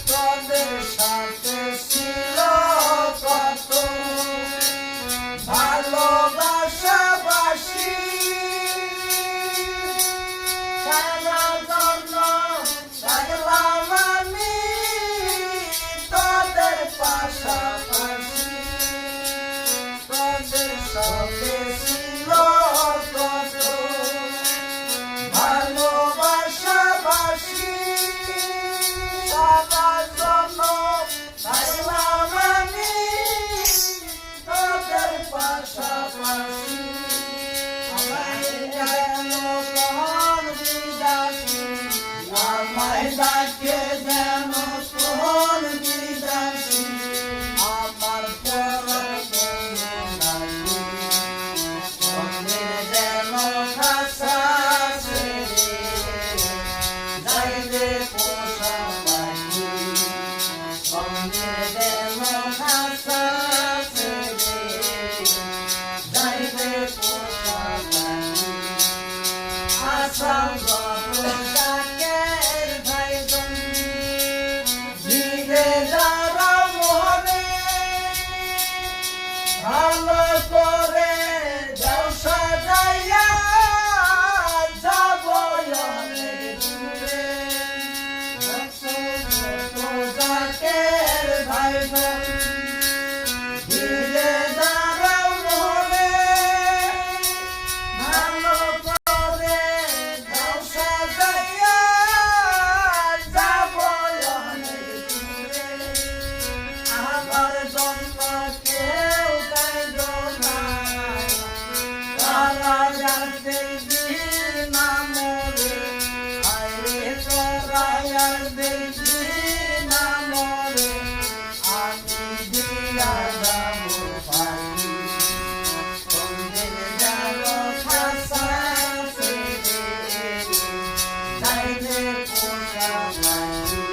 তোদের সাথে ছিল কত ভালোবাসা বাসি সারা জন্য থাকলাম আমি তোদের পাশাপাশি তোদের সাথে ছিল কত ভালোবাসা বাসি সারা জন্য থাকলাম আমি তোদের পাশাপাশি আমায় ডাকে যেন কোন বিদাসী আমার যেন খাসা যাইলে পোষা পাখি যেন খাসা যাইলে পোষা পাখি আশা ভালো করে যাও সাজাইয়া যাব অনেক দূরে জাকের ভাই বোন ধীরে দাঁড়াও মনে ভালো করে যাও সাজাইয়া যাব অনেক দূরে আমার জন্য Thank you.